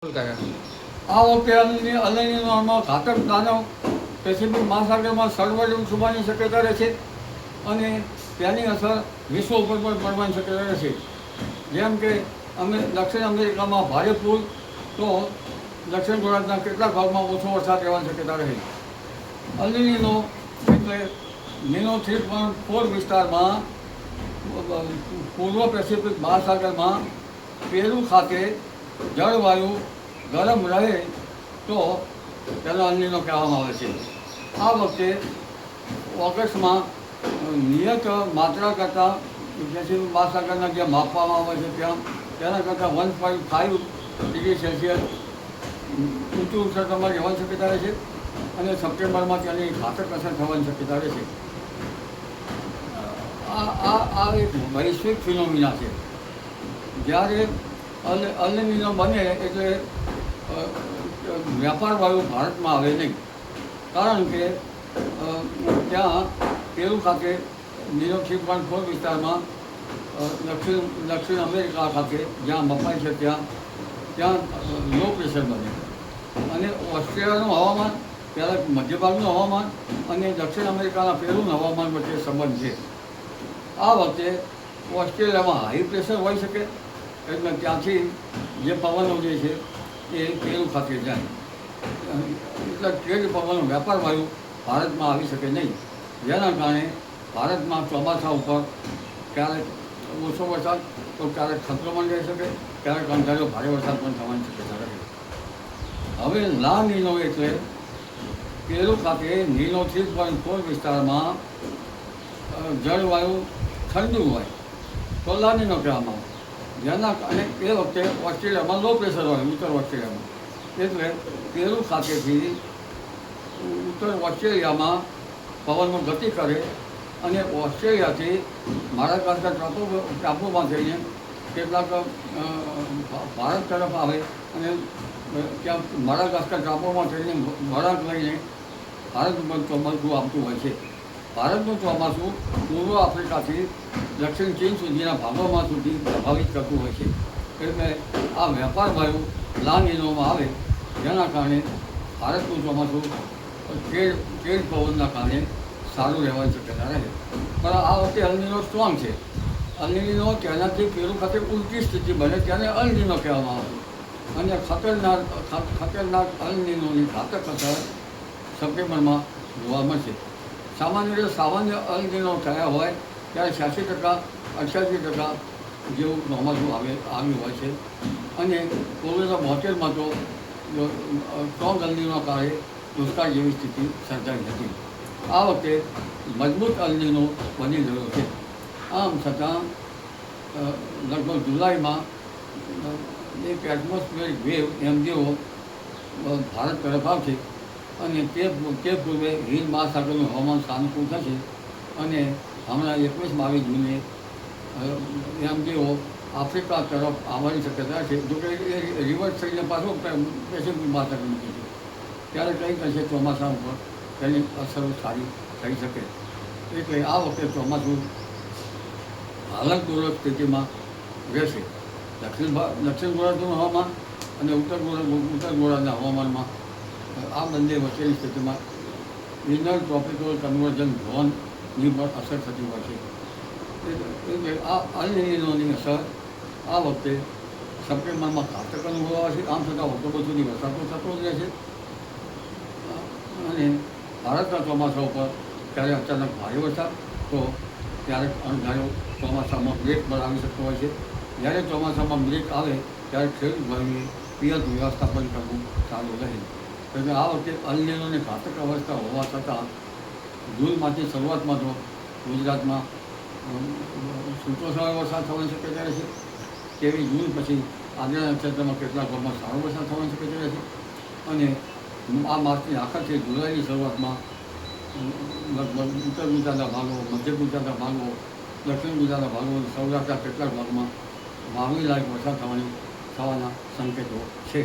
આ વખતે અલનીનોમાં ઘાતક દાનવ પેસિફિક મહાસાગરમાં સર્વર થવાની શક્યતા રહે છે અને તેની અસર વિશ્વ ઉપર પણ પડવાની શક્યતા રહે છે. જેમ કે દક્ષિણ અમેરિકામાં ભારે પૂર, તો દક્ષિણ ગુજરાતના કેટલાક ભાગમાં ઓછો વરસાદ રહેવાની શક્યતા રહે. અલનીનો એટલે નીનો 3.4 વિસ્તારમાં પૂર્વ પેસિફિક મહાસાગરમાં પેરુ ખાતે જળવાયુ ગરમ રહે તો તેનો અલનીનો કહેવામાં આવે છે. આ વખતે ઓગસ્ટમાં નિયત માત્રા કરતાં પેસિફિક મહાસાગરના જે માપવામાં આવે છે તેના કરતાં 1.5 ડિગ્રી સેલ્સિયસ ઊંચું ઉષ્ણતામાન રહેવાની શક્યતા રહે છે અને સપ્ટેમ્બરમાં તેની ઘાતક અસર થવાની શક્યતા રહે છે. આ એક વૈશ્વિક ફિનોમિના છે. જ્યારે અલનીનો બને એટલે વ્યાપાર વાયુ ભારતમાં આવે નહીં, કારણ કે ત્યાં પેરુ ખાતે નીનો 3.4 વિસ્તારમાં દક્ષિણ અમેરિકા ખાતે જ્યાં મપાય છે ત્યાં લો પ્રેશર બને અને ઓસ્ટ્રેલિયાનું હવામાન, ત્યારે મધ્ય ભાગનું હવામાન અને દક્ષિણ અમેરિકાના પેરુનું હવામાન વચ્ચે સંબંધ છે. આ વખતે ઓસ્ટ્રેલિયામાં હાઈ પ્રેશર હોઈ શકે, એટલે ત્યાંથી જે પવનો જે છે એ પેરુ ખાતે જાય, એટલે તે જ પવનો વ્યાપાર વાયુ ભારતમાં આવી શકે નહીં. જેના કારણે ભારતમાં ચોમાસા ઉપર ક્યારેક ઓછો વરસાદ તો ક્યારેક ખતરો પણ રહી શકે, ક્યારેક અંધારો ભારે વરસાદ પણ થવાની શક્યતા રહે. હવે લા નીનો એટલે પેરુ ખાતે નીનો 3.4 વિસ્તારમાં જળવાયુ ઠંડુ હોય તો લા નીનો કહેવામાં આવે. જેના અને એ વખતે ઓસ્ટ્રેલિયામાં લો પ્રેશર હોય, ઉત્તર ઓસ્ટ્રેલિયામાં, એટલે પેરુ ખાતેથી ઉત્તર ઓસ્ટ્રેલિયામાં પવનનો ગતિ કરે અને ઓસ્ટ્રેલિયાથી માડાગાસ્કર ટાપુમાં થઈને કેટલાક ભારત તરફ આવે અને ત્યાં માડાગાસ્કર ટાપુમાં થઈને વળાંક લઈને ભારત ઉપર ચોમાસું આવતું હોય છે. ભારતનું ચોમાસું પૂર્વ આફ્રિકાથી દક્ષિણ ચીન સુધીના ભાગોમાં સુધી પ્રભાવિત કરતું હોય છે. એટલે આ વ્યાપાર વાયુ લા નીનોમાં આવે, જેના કારણે ભારતનું ચોમાસું તેજ પવનના કારણે સારું રહેવાની શક્યતા રહે. પણ આ વખતે અલનીનો સ્ટ્રોંગ છે. અલનીનો તેનાથી પેરુ ખાતે ઉલટી સ્થિતિ બને તેને અલનીનો કહેવામાં આવે અને ખતરનાક અલનીનોની ઘાતક અસર સપ્ટેમ્બરમાં જોવા મળશે. સામાન્ય રીતે સામાન્ય અલનીનો થયા હોય ત્યારે 86%, 88% જેવું ચોમાસું આવ્યું હોય છે અને 1972માં તો સ્ટ્રોંગ અલનીનો કારણે દુષ્કાળ જેવી સ્થિતિ સર્જાઈ હતી. આ વખતે મજબૂત અલનીનો બની રહ્યો છે. આમ છતાં લગભગ જુલાઈમાં એક એટમોસ્ફિયરિક વેવ જેવો ભારત તરફ આવશે અને તે પૂર્વે હિન્દ મહાસાગરનું હવામાન સાનુકૂળ થશે અને હમણાં 21-22 જૂને જેવો આફ્રિકા તરફ આવવાની શક્યતા છે. જોકે એ રિવર્સ થઈને પાછું પેસિફિક મહાસાગર મૂકે છે, ત્યારે કંઈક અંશે ચોમાસા ઉપર તેની અસરો સારી થઈ શકે. એટલે આ વખતે ચોમાસું હાલતપૂર્વક સ્થિતિમાં રહેશે. દક્ષિણ ગોળાર્ધનું હવામાન અને ઉત્તર ગોળાર્ધના હવામાનમાં આ બંને વચ્ચેની સ્થિતિમાં ઇનર ટ્રોપિકલ કન્વર્જન ઝોનની પણ અસર થતી હોય છે. એટલે આ અલનીનોની અસર આ વખતે સપ્ટેમ્બરમાં ઘાતક અનુભવાશે. આમ છતાં ઓક્ટોબર સુધી વરસાદ તો થતો જ રહેશે અને ભારતના ચોમાસા ઉપર ક્યારેક અચાનક ભારે વરસાદ તો ક્યારેક અણધાર્યો ચોમાસામાં બ્રેક પણ આવી શકતો હોય છે. જ્યારે ચોમાસામાં બ્રેક આવે ત્યારે ખેડૂત ભાઈને પિયત વ્યવસ્થાપન કરવું સારું રહે. એટલે આ વખતે અલનીનોની ઘાતક અવસ્થા હોવા છતાં જૂનમાંથી શરૂઆતમાં તો ગુજરાતમાં છૂટોછવાયો વરસાદ થવાની શક્યતા રહેશે. તેવી જૂન પછી આગળના ક્ષેત્રમાં કેટલાક ભાગમાં સારો વરસાદ થવાની શક્યતા રહેશે અને આ માસની આખરથી જુલાઈની શરૂઆતમાં લગભગ ઉત્તર ગુજરાતના ભાગો, મધ્ય ગુજરાતના ભાગો, દક્ષિણ ગુજરાતના ભાગો, સૌરાષ્ટ્રના કેટલાક ભાગમાં વાવણી લાયક વરસાદ થવાના સંકેતો છે.